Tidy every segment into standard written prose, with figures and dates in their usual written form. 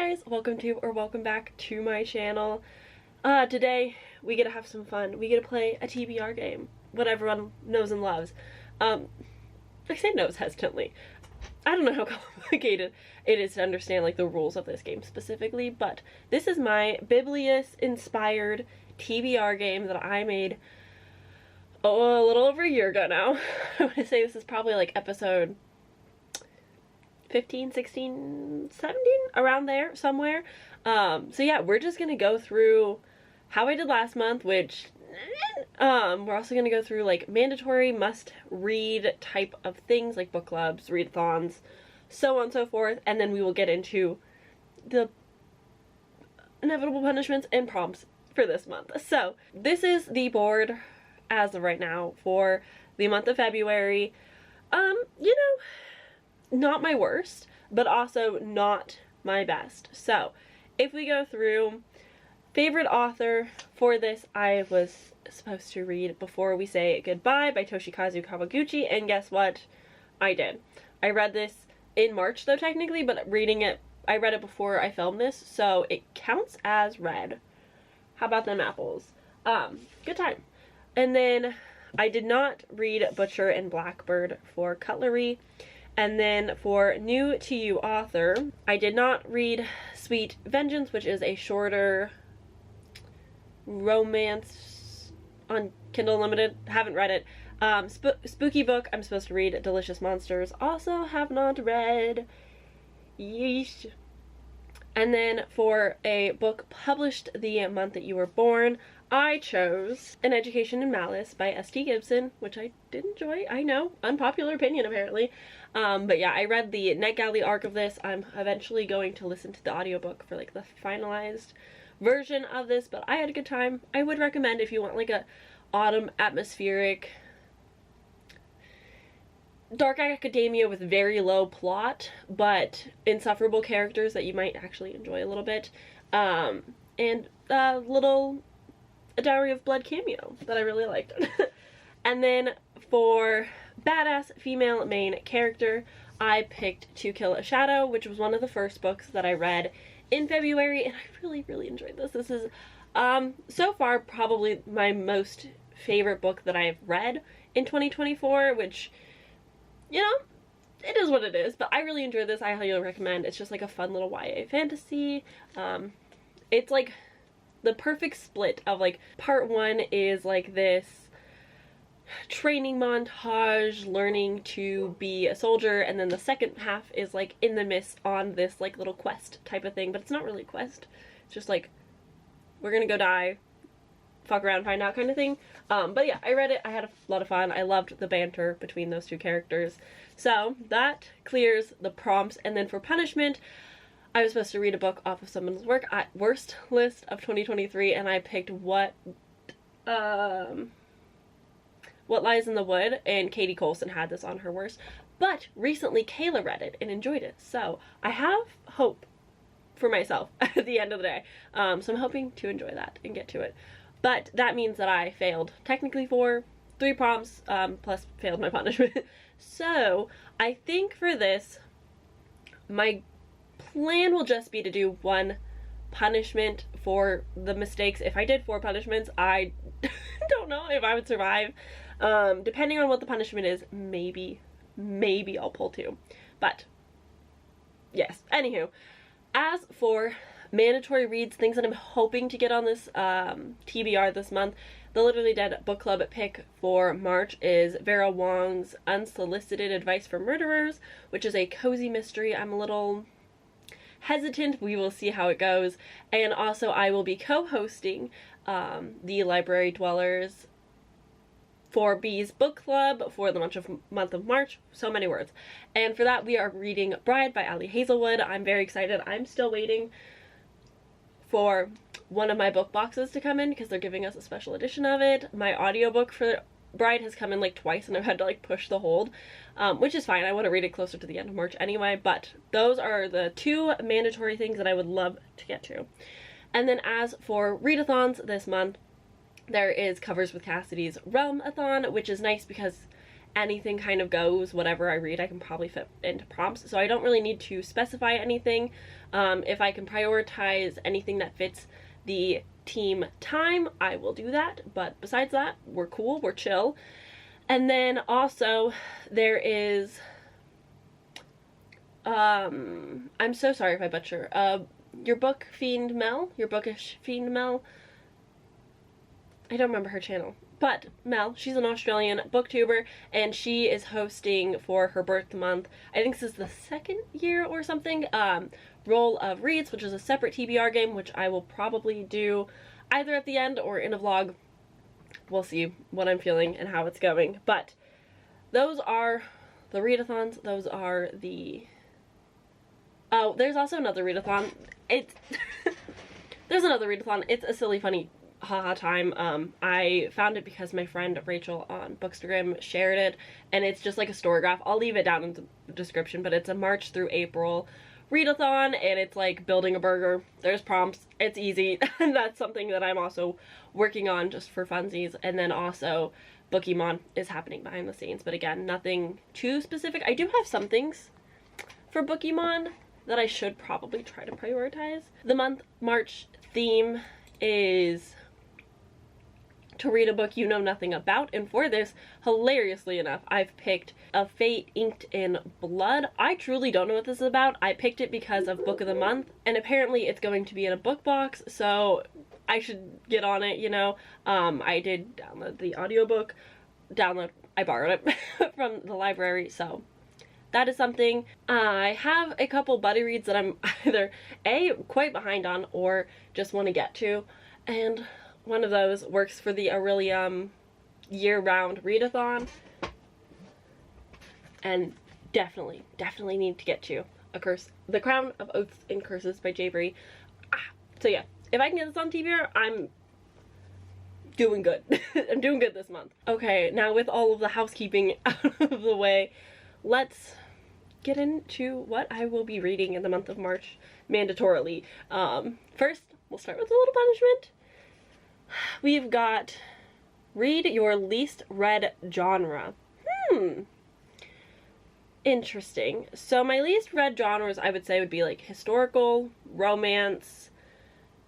guys, welcome to or welcome back to my channel. Today we get to have some fun. We get to play a TBR game, what everyone knows and loves. I say knows hesitantly. I don't know how complicated it is to understand like the rules of this game specifically, but this is my biblious inspired TBR game that I made a little over a year ago now. I want to say this is probably like episode 15, 16, 17, around there somewhere. So yeah, we're just gonna go through how I did last month, which we're also gonna go through like mandatory must read type of things like book clubs, readathons, so on and so forth, and then we will get into the inevitable punishments and prompts for this month. So this is the board as of right now for the month of February. You know, not my worst, but also not my best. So if we go through favorite author for this, I was supposed to read Before We Say Goodbye by Toshikazu Kawaguchi, and guess what? I did. I read this in March though technically, but I read it before I filmed this, so it counts as read. How about them apples? Good time. And then I did not read Butcher and Blackbird for Cutlery. And then for new to you author, I did not read Sweet Vengeance, which is a shorter romance on Kindle Unlimited. Haven't read it. Spooky book, I'm supposed to read Delicious Monsters. Also have not read. Yeesh. And then for a book published the month that you were born, I chose An Education in Malice by S.T. Gibson, which I did enjoy. I know, unpopular opinion apparently. But yeah, I read the NetGalley arc of this. I'm eventually going to listen to the audiobook for like the finalized version of this, but I had a good time. I would recommend if you want like a autumn atmospheric dark academia with very low plot, but insufferable characters that you might actually enjoy a little bit. And a little A Dowry of Blood cameo that I really liked. And then for badass female main character, I picked To Kill a Shadow, which was one of the first books that I read in February, and I really enjoyed this. This is so far probably my most favorite book that I've read in 2024, which, you know, it is what it is, but I really enjoyed this. I highly recommend. It's just like a fun little YA fantasy. It's like the perfect split of like part one is like this training montage, learning to be a soldier, and then the second half is like in the midst on this like little quest type of thing, but it's not really a quest. It's just like, we're gonna go die, fuck around, find out kind of thing. But yeah, I read it. I had a lot of fun. I loved the banter between those two characters. So that clears the prompts. And then for punishment, I was supposed to read a book off of someone's worst list of 2023, and I picked What Lies in the Wood, and Katie Colson had this on her worst. But recently Kayla read it and enjoyed it, so I have hope for myself at the end of the day. So I'm hoping to enjoy that and get to it. But that means that I failed technically for 3 prompts, plus failed my punishment. So I think for this, my plan will just be to do 1 punishment for the mistakes. If I did 4 punishments, I don't know if I would survive. Depending on what the punishment is, maybe I'll pull 2. But yes, anywho, as for mandatory reads, things that I'm hoping to get on this TBR this month, the Literally Dead book club pick for March is Vera Wong's Unsolicited Advice for Murderers, which is a cozy mystery. I'm a little hesitant. We will see how it goes. And also I will be co-hosting the Library Dwellers for Bees book club for the month of March. So many words. And for that we are reading Bride by Ali Hazelwood. I'm very excited. I'm still waiting for one of my book boxes to come in because they're giving us a special edition of it. My audiobook for Bride has come in like twice and I've had to like push the hold, which is fine. I want to read it closer to the end of March anyway, but those are the 2 mandatory things that I would love to get to. And then as for readathons this month, there is Covers with Cassidy's Realm-a-thon, which is nice because anything kind of goes. Whatever I read, I can probably fit into prompts, so I don't really need to specify anything. If I can prioritize anything that fits the team time, I will do that, but besides that, we're cool, we're chill. And then also there is I'm so sorry if I butcher, your bookish fiend Mel, I don't remember her channel, but Mel, she's an Australian booktuber, and she is hosting for her birth month, I think this is the second year or something, Roll of Reads, which is a separate TBR game, which I will probably do either at the end or in a vlog. We'll see what I'm feeling and how it's going. But those are the readathons. Those are the... Oh, there's also another readathon. It's... There's another readathon. It's a silly, funny haha time. I found it because my friend Rachel on Bookstagram shared it, and it's just like a story graph. I'll leave it down in the description, but it's a March through April readathon, and it's like building a burger. There's prompts. It's easy, and that's something that I'm also working on just for funsies. And then also Bookemon is happening behind the scenes, but again, nothing too specific. I do have some things for Bookemon that I should probably try to prioritize. The month March theme is to read a book you know nothing about, and for this, hilariously enough, I've picked A Fate Inked in Blood. I truly don't know what this is about. I picked it because of Book of the Month, and apparently it's going to be in a book box, so I should get on it, you know. I did download the audiobook. I borrowed it from the library, so that is something. I have a couple buddy reads that I'm either A, quite behind on, or just want to get to, and one of those works for the Aurelium year-round readathon, and definitely need to get to The Crown of Oaths and Curses by Jay Bree. So yeah, if I can get this on TBR, I'm doing good. I'm doing good this month. Okay, now with all of the housekeeping out of the way, let's get into what I will be reading in the month of March, mandatorily. First, we'll start with a little punishment. We've got read your least read genre. Interesting. So my least read genres, I would say, would be like historical, romance,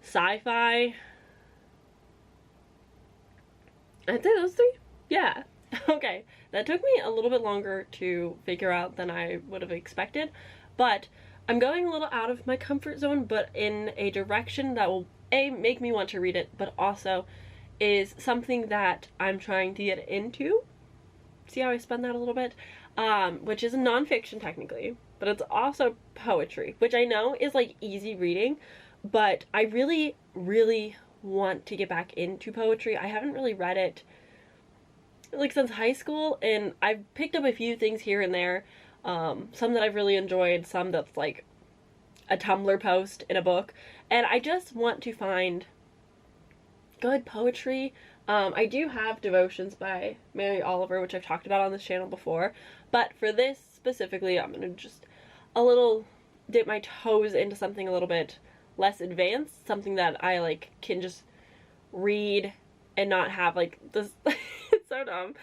sci-fi. I'd say those three? Yeah. Okay. That took me a little bit longer to figure out than I would have expected, but I'm going a little out of my comfort zone, but in a direction that will A, make me want to read it, but also is something that I'm trying to get into. See how I spun that a little bit? Which is nonfiction technically, but it's also poetry, which I know is like easy reading, but I really want to get back into poetry. I haven't really read it like since high school, and I've picked up a few things here and there, some that I've really enjoyed, some that's like a Tumblr post in a book, and I just want to find good poetry. I do have Devotions by Mary Oliver, which I've talked about on this channel before, but for this specifically, I'm gonna just dip my toes into something a little bit less advanced, something that I like can just read and not have like this. It's so dumb.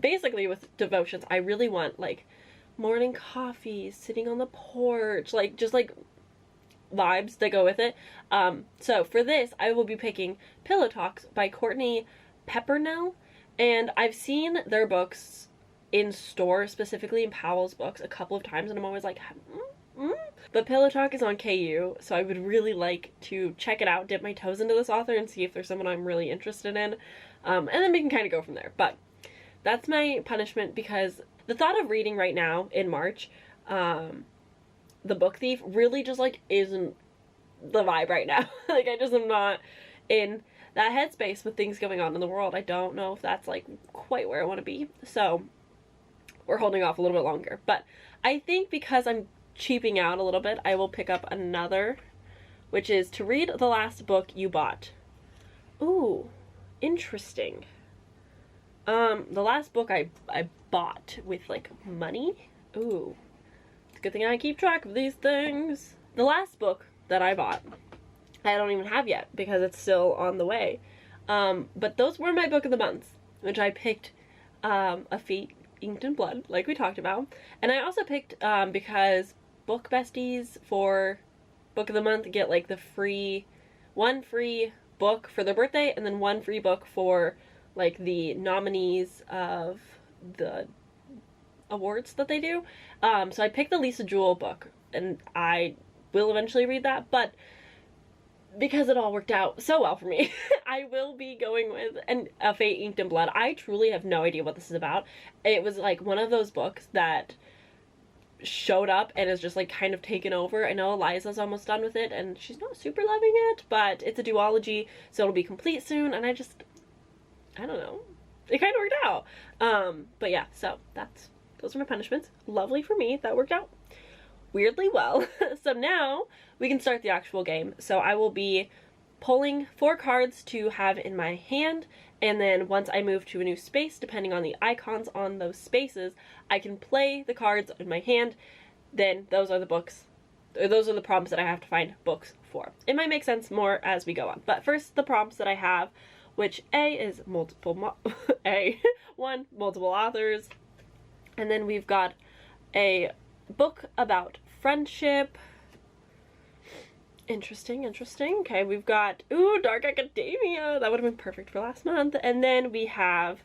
Basically with Devotions, I really want like morning coffee, sitting on the porch, like just like vibes that go with it. So for this, I will be picking Pillow Talks by Courtney Peppernell, and I've seen their books in stores, specifically in Powell's Books, a couple of times, and I'm always like, But Pillow Talk is on KU, so I would really like to check it out, dip my toes into this author, and see if there's someone I'm really interested in, and then we can kind of go from there. But that's my punishment, because the thought of reading right now in March, The Book Thief, really just like isn't the vibe right now. Like I just am not in that headspace with things going on in the world. I don't know if that's like quite where I want to be, so we're holding off a little bit longer. But I think because I'm cheaping out a little bit, I will pick up another, which is to read the last book you bought. Ooh, interesting. The last book I bought with like money. Ooh, it's a good thing I keep track of these things. The last book that I bought, I don't even have yet because it's still on the way. But those were my book of the month, which I picked A Fate Inked in Blood, like we talked about. And I also picked, because book besties for book of the month get like the one free book for their birthday, and then one free book for like the nominees of the awards that they do. So I picked the Lisa Jewell book, and I will eventually read that, but because it all worked out so well for me, I will be going with a Fate Inked in Blood. I truly have no idea what this is about. It was like one of those books that showed up and is just like kind of taken over. I know Eliza's almost done with it and she's not super loving it, but it's a duology, so it'll be complete soon, and I don't know. It kind of worked out. But yeah, so those are my punishments. Lovely for me. That worked out weirdly well. So now we can start the actual game. So I will be pulling 4 cards to have in my hand, and then once I move to a new space, depending on the icons on those spaces, I can play the cards in my hand. Then those are the books, or those are the prompts that I have to find books for. It might make sense more as we go on, but first the prompts that I have, which A is multiple authors, and then we've got a book about friendship. Interesting. Okay, we've got, Dark Academia. That would have been perfect for last month. And then we have,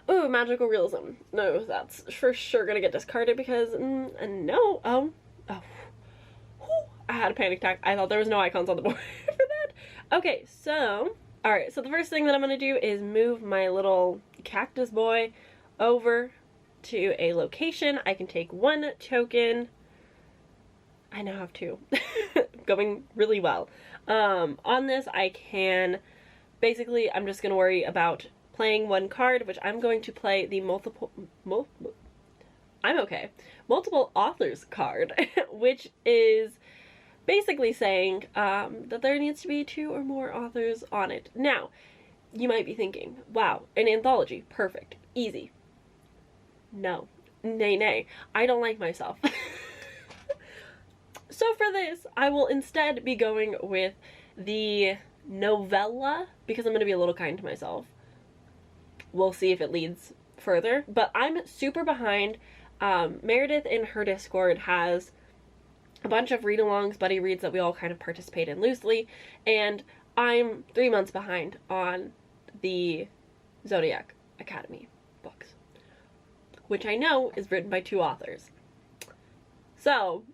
magical realism. No, that's for sure gonna get discarded because, no. Oh. Whew, I had a panic attack. I thought there was no icons on the board for that. Okay, so, alright, so the first thing that I'm gonna do is move my little cactus boy over to a location. I can take 1 token. I now have 2. Going really well. On this, I can, basically, I'm just going to worry about playing 1 card, which I'm going to play the multiple authors card, which is basically saying that there needs to be 2 or more authors on it. Now, you might be thinking, wow, an anthology, perfect, easy. No. Nay. I don't like myself. So for this, I will instead be going with the novella, because I'm going to be a little kind to myself. We'll see if it leads further, but I'm super behind. Meredith in her Discord has a bunch of read-alongs, buddy reads that we all kind of participate in loosely, and I'm 3 months behind on the Zodiac Academy books, which I know is written by 2 authors. So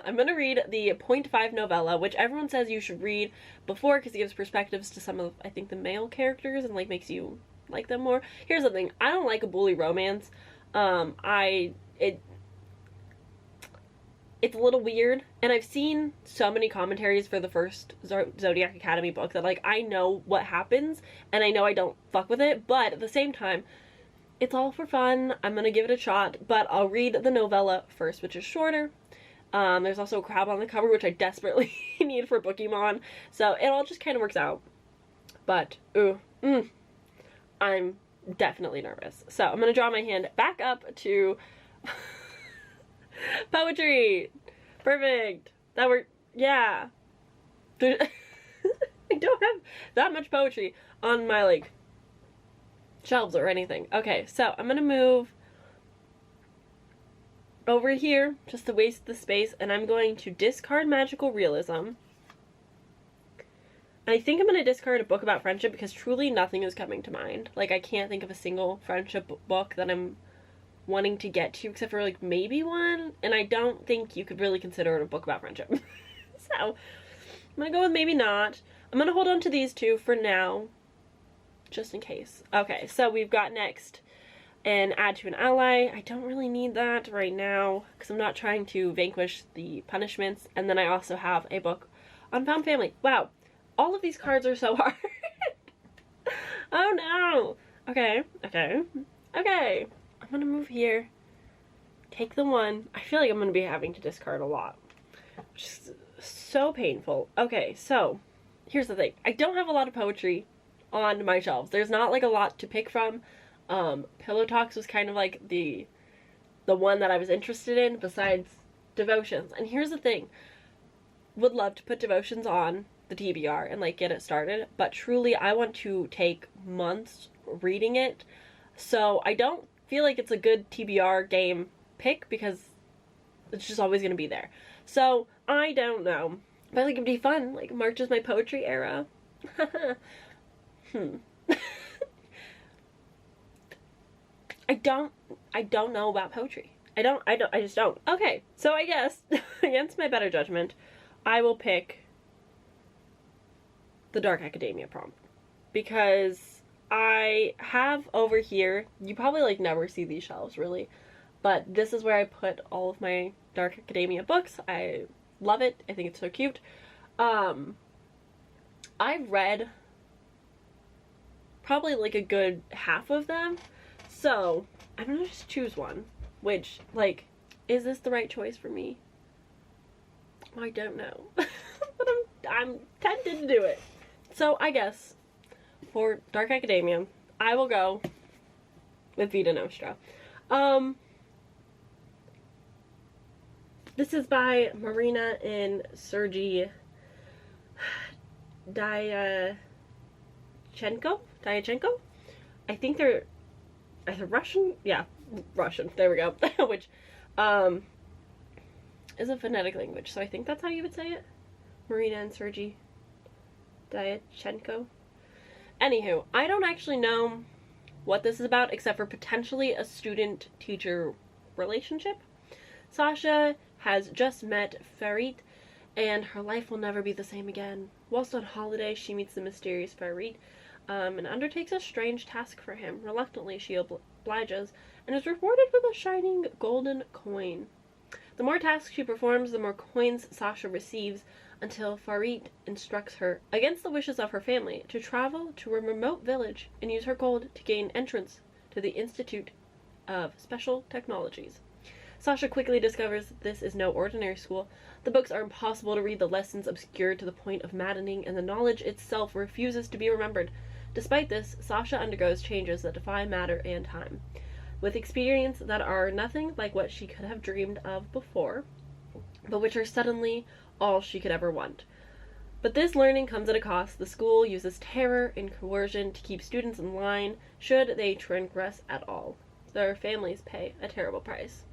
I'm gonna read the 0.5 novella, which everyone says you should read before because it gives perspectives to some of, I think, the male characters and like makes you like them more. Here's the thing, I don't like a bully romance. It's a little weird, and I've seen so many commentaries for the first Zodiac Academy book that like I know what happens and I know I don't fuck with it, but at the same time it's all for fun. I'm gonna give it a shot, but I'll read the novella first, which is shorter. There's also a crab on the cover, which I desperately need for Pokemon, so it all just kind of works out. But, I'm definitely nervous. So I'm gonna draw my hand back up to poetry. Perfect. That worked. Yeah. I don't have that much poetry on my, like, shelves or anything. Okay, so I'm gonna move over here just to waste the space, and I'm going to discard magical realism. I think I'm going to discard a book about friendship because truly nothing is coming to mind. Like, I can't think of a single friendship book that I'm wanting to get to except for like maybe one, and I don't think you could really consider it a book about friendship. So I'm gonna go with maybe not. I'm gonna hold on to these 2 for now just in case. Okay, so we've got next and add to an ally. I don't really need that right now because I'm not trying to vanquish the punishments. And then I also have a book on found family. Wow, all of these cards are so hard. Oh no. Okay. I'm gonna move here, take the 1. I feel like I'm gonna be having to discard a lot, which is so painful. Okay, so here's the thing. I don't have a lot of poetry on my shelves. There's not like a lot to pick from. Pillow Talks was kind of like the one that I was interested in besides Devotions. And here's the thing. Would love to put Devotions on the TBR and like get it started, but truly I want to take months reading it. So I don't feel like it's a good TBR game pick because it's just always going to be there. So, I don't know. But I think it'd be fun. Like, March is my poetry era. I don't know about poetry. I just don't. Okay, so I guess, against my better judgment, I will pick the Dark Academia prompt. Because I have over here, you probably like never see these shelves really, but this is where I put all of my Dark Academia books. I love it. I think it's so cute. I've read probably like a good half of them, so I'm gonna just choose one. Which, like, is this the right choice for me? I don't know. But I'm tempted to do it. So I guess for Dark Academia, I will go with Vita Nostra. This is by Marina and Sergei Dyachenko? I think they're either Russian? Yeah, Russian. There we go. Which is a phonetic language, so I think that's how you would say it. Marina and Sergei Dyachenko. Anywho, I don't actually know what this is about except for potentially a student-teacher relationship. Sasha has just met Farit, and her life will never be the same again. Whilst on holiday, she meets the mysterious Farit, and undertakes a strange task for him. Reluctantly, she obliges, and is rewarded with a shining golden coin. The more tasks she performs, the more coins Sasha receives, until Farit instructs her, against the wishes of her family, to travel to a remote village and use her gold to gain entrance to the Institute of Special Technologies. Sasha quickly discovers this is no ordinary school. The books are impossible to read, the lessons obscured to the point of maddening, and the knowledge itself refuses to be remembered. Despite this, Sasha undergoes changes that defy matter and time, with experiences that are nothing like what she could have dreamed of before, but which are suddenly all she could ever want. But this learning comes at a cost. The school uses terror and coercion to keep students in line should they transgress at all. Their families pay a terrible price.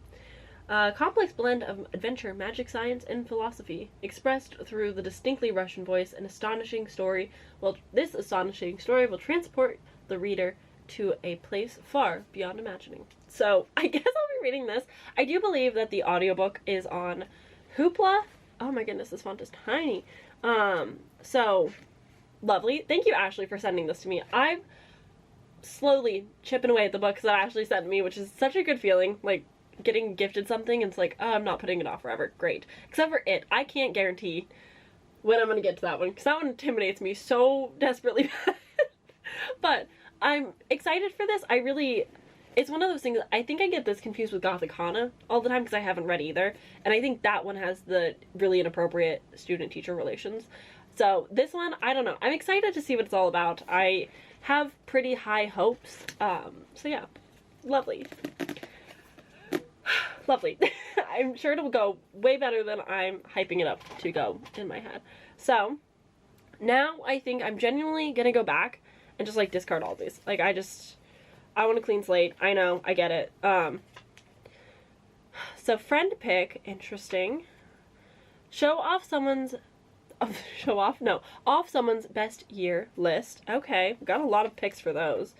A complex blend of adventure, magic, science, and philosophy, expressed through the distinctly Russian voice, an astonishing story. Well, this astonishing story will transport the reader to a place far beyond imagining. So, I guess I'll be reading this. I do believe that the audiobook is on Hoopla. Oh my goodness, this font is tiny. So, lovely. Thank you, Ashley, for sending this to me. I'm slowly chipping away at the books that Ashley sent me, which is such a good feeling. Like, getting gifted something and it's like, oh, I'm not putting it off forever. Great. Except for it. I can't guarantee when I'm gonna get to that one, because that one intimidates me so desperately bad. But I'm excited for this. It's one of those things, I think I get this confused with Gothic Hana all the time because I haven't read either. And I think that one has the really inappropriate student-teacher relations. So this one, I don't know. I'm excited to see what it's all about. I have pretty high hopes. So yeah, lovely. Lovely. I'm sure it'll go way better than I'm hyping it up to go in my head. So now I think I'm genuinely gonna go back and just like discard all these. Like I want a clean slate. I know, I get it. So friend pick, interesting. Off someone's best year list. Okay, we've got a lot of picks for those.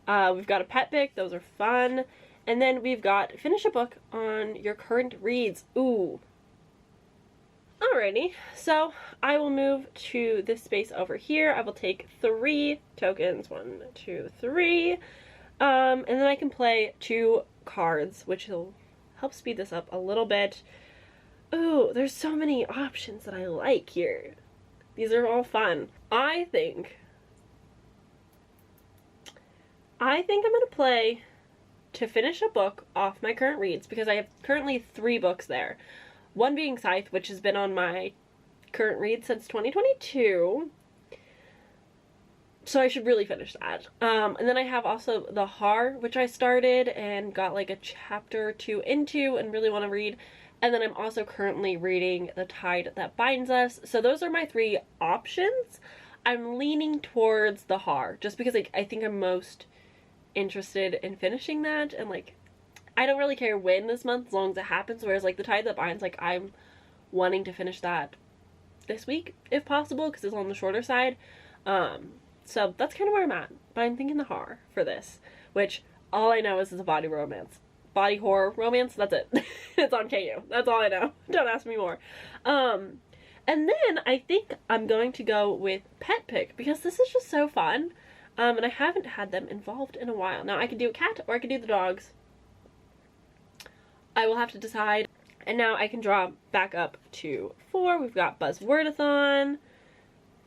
We've got a pet pick, those are fun. And then we've got finish a book on your current reads. Ooh. Alrighty, so I will move to this space over here. I will take 3 tokens. 1, 2, 3. And then I can play 2 cards, which will help speed this up a little bit. Ooh, there's so many options that I like here. These are all fun. I think I'm gonna play to finish a book off my current reads, because I have currently 3 books there. One being Scythe, which has been on my current read since 2022. So I should really finish that. And then I have also The Har, which I started and got like a chapter or 2 into and really want to read. And then I'm also currently reading The Tide That Binds Us. So those are my 3 options. I'm leaning towards The Har, just because I think I'm most interested in finishing that, and like I don't really care when this month as long as it happens, whereas like the Tie That Binds, like I'm wanting to finish that this week if possible because it's on the shorter side. So that's kind of where I'm at, but I'm thinking the horror for this, which all I know is it's a body horror romance. That's it. It's on KU. That's all I know. Don't ask me more. And then I think I'm going to go with Pet Pick because this is just so fun. And I haven't had them involved in a while. Now I could do a cat or I could do the dogs. I will have to decide. And now I can draw back up to 4. We've got Buzzwordathon,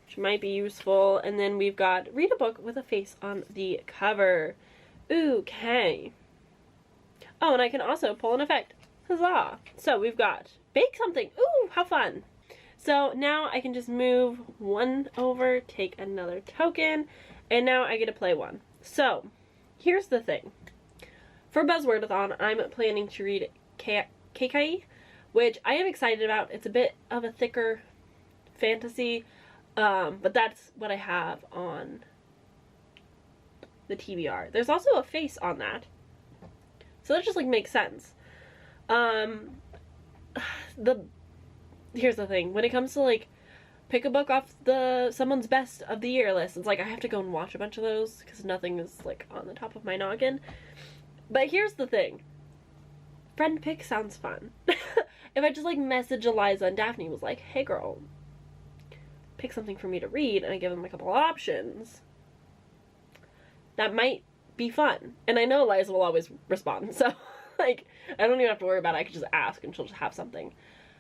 which might be useful. And then we've got Read a Book with a Face on the Cover. Okay. Oh, and I can also pull an effect. Huzzah! So we've got Bake Something. Ooh, how fun! So now I can just move 1 over, take another token, and now I get to play 1. So here's the thing. For Buzzwordathon, I'm planning to read Kekai, which I am excited about. It's a bit of a thicker fantasy, but that's what I have on the TBR. There's also a face on that, so that just like makes sense. Here's the thing, when it comes to like pick a book off someone's best of the year list, it's like I have to go and watch a bunch of those because nothing is like on the top of my noggin. But here's the thing, friend pick sounds fun. If I just like message Eliza and Daphne was like, hey girl, pick something for me to read, and I give them a couple options, that might be fun. And I know Eliza will always respond, so like I don't even have to worry about it. I could just ask and she'll just have something.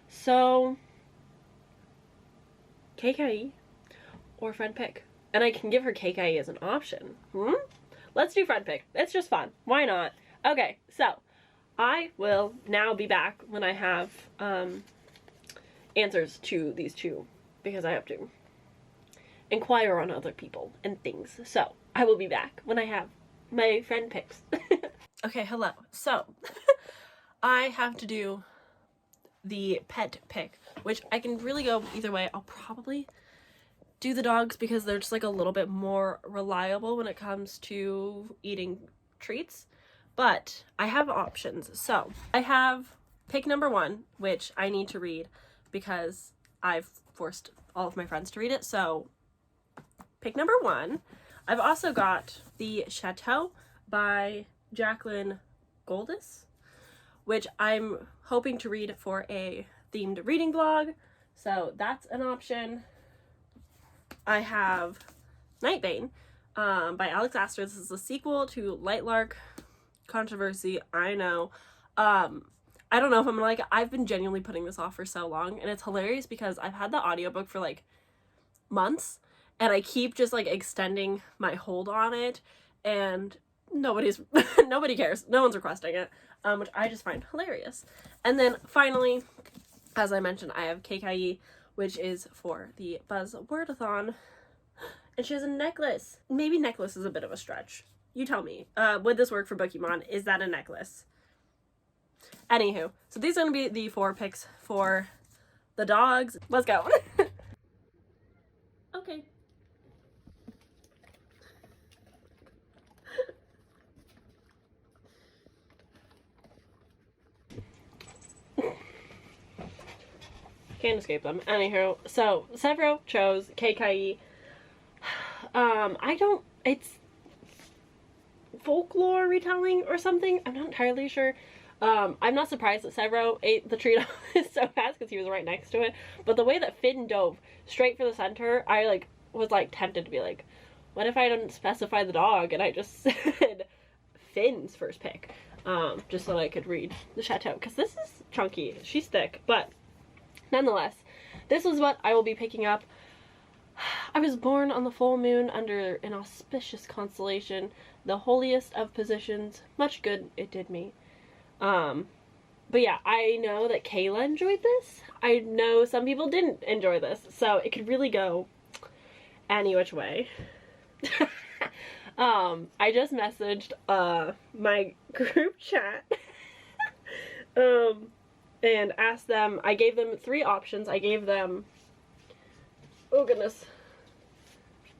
So KKE or friend pick, and I can give her KKE as an option. Let's do friend pick. It's just fun. Why not? Okay, so I will now be back when I have answers to these 2 because I have to inquire on other people and things. So I will be back when I have my friend picks. Okay, hello. So I have to do the pet pick, which I can really go either way. I'll probably do the dogs because they're just like a little bit more reliable when it comes to eating treats, but I have options. So I have pick number 1, which I need to read because I've forced all of my friends to read it. So pick number 1. I've also got The Chateau by Jacqueline Goldis, which I'm hoping to read for a themed reading vlog, so that's an option. I have Nightbane by Alex Astor. This is a sequel to Lightlark. Controversy, I know. I don't know if I'm like, I've been genuinely putting this off for so long, and it's hilarious because I've had the audiobook for like months, and I keep just like extending my hold on it, and nobody cares. No one's requesting it, which I just find hilarious. And then finally, as I mentioned, I have KKE, which is for the Buzzwordathon, and she has a necklace. Maybe necklace is a bit of a stretch. You tell me. Would this work for Pokemon? Is that a necklace? Anywho, so these are going to be the 4 picks for the dogs. Let's go. Okay. Can't escape them. Anywho, so Severo chose KKE. It's folklore retelling or something. I'm not entirely sure. I'm not surprised that Severo ate the treat so fast because he was right next to it. But the way that Finn dove straight for the center, I was tempted to be like, what if I didn't specify the dog and I just said Finn's first pick, just so I could read the Chateau, because this is chunky. She's thick, but nonetheless, this is what I will be picking up. I was born on the full moon under an auspicious constellation, the holiest of positions. Much good it did me. But yeah, I know that Kayla enjoyed this. I know some people didn't enjoy this, so it could really go any which way. I just messaged my group chat and asked them. I gave them 3 options. I gave them, oh goodness,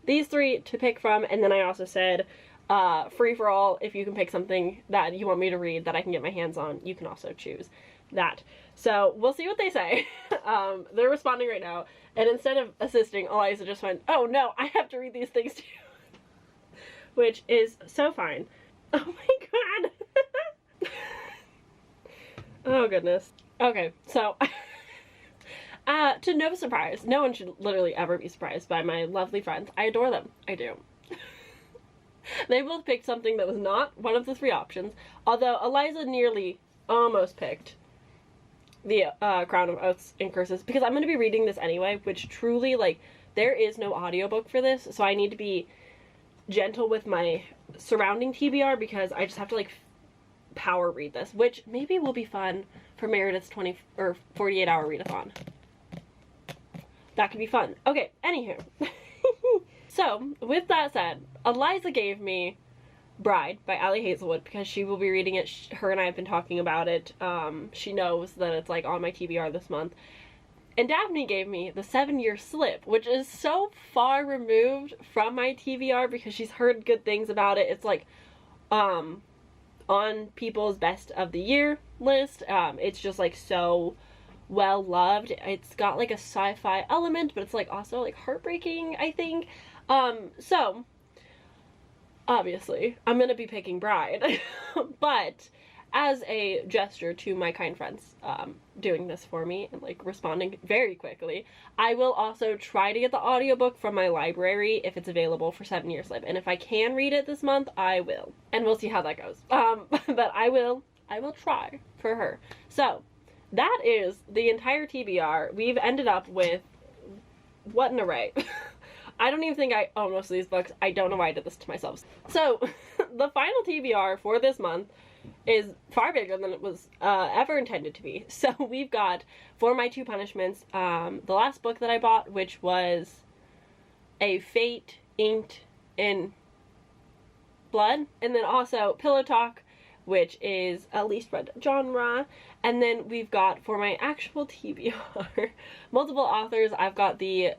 these 3 to pick from, and then I also said free for all. If you can pick something that you want me to read that I can get my hands on, you can also choose that. So we'll see what they say. They're responding right now, and instead of assisting, Eliza just went, oh no, I have to read these things too. Which is so fine. Oh my god. Oh goodness. Okay, so to no surprise, no one should literally ever be surprised by my lovely friends. I adore them. I do. They both picked something that was not one of the 3 options, although Eliza nearly almost picked the Crown of Oaths and Curses, because I'm going to be reading this anyway, which truly, like, there is no audiobook for this, so I need to be gentle with my surrounding TBR, because I just have to, like, power read this, which maybe will be fun for Meredith's 48-hour readathon. That could be fun. Okay, anywho. So, with that said, Eliza gave me Bride by Ali Hazelwood because she will be reading it. Her and I have been talking about it. She knows that it's like on my TBR this month. And Daphne gave me The 7-Year Slip, which is so far removed from my TBR because she's heard good things about it. It's like on people's best of the year list. It's just like so well loved. It's got like a sci-fi element, but it's like also like heartbreaking, I think. So obviously I'm gonna be picking Bride, but as a gesture to my kind friends doing this for me and like responding very quickly, I will also try to get the audiobook from my library if it's available for 7-Year Slip, and if I can read it this month, I will, and we'll see how that goes. But I will try for her. So that is the entire TBR. We've ended up with what an array. I don't even think I own most of these books. I don't know why I did this to myself. So the final TBR for this month is far bigger than it was ever intended to be. So we've got For My 2 Punishments, the last book that I bought, which was A Fate Inked in Blood, and then also Pillow Talk, which is a least read genre, and then we've got for my actual TBR multiple authors. I've got the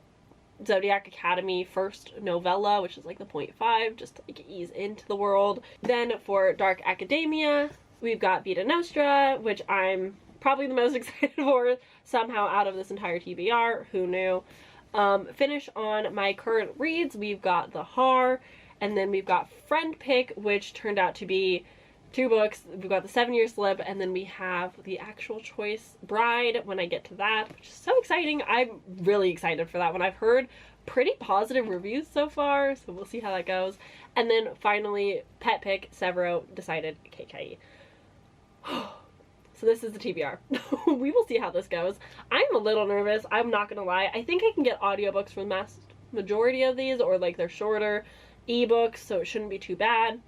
Zodiac Academy first novella, which is like the 0.5, just to like ease into the world. Then for Dark Academia, we've got Vita Nostra, which I'm probably the most excited for somehow out of this entire TBR. Who knew? Finish on my current reads, we've got The Har, and then we've got Friend Pick, which turned out to be 2 books. We've got The 7-Year Slip, and then we have the actual choice Bride when I get to that, which is so exciting. I'm really excited for that one. I've heard pretty positive reviews so far, so we'll see how that goes. And then finally, Pet Pick, Severo, Decided, KKE. So this is the TBR. We will see how this goes. I'm a little nervous, I'm not gonna lie. I think I can get audiobooks for the majority of these, or like they're shorter ebooks, so it shouldn't be too bad.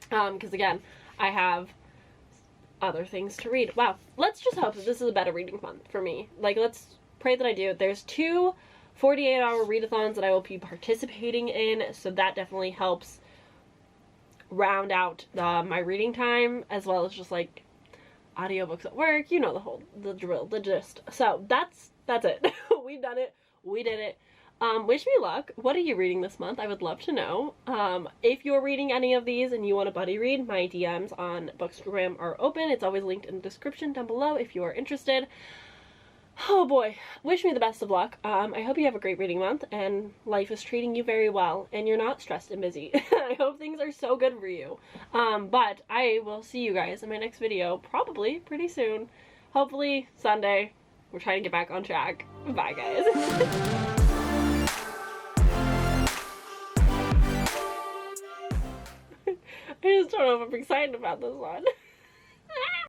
Because again, I have other things to read. Wow. Let's just hope that this is a better reading month for me. Like, let's pray that I do. There's 2 48-hour readathons that I will be participating in, so that definitely helps round out my reading time, as well as just, like, audiobooks at work. You know the drill, the gist. So, that's it. We've done it. We did it. Wish me luck. What are you reading this month? I would love to know. If you're reading any of these and you want a buddy read, my DMs on Bookstagram are open. It's always linked in the description down below if you are interested. Oh boy. Wish me the best of luck. I hope you have a great reading month and life is treating you very well and you're not stressed and busy. I hope things are so good for you. But I will see you guys in my next video, probably pretty soon. Hopefully Sunday. We're trying to get back on track. Bye guys. I just don't know if I'm excited about this one.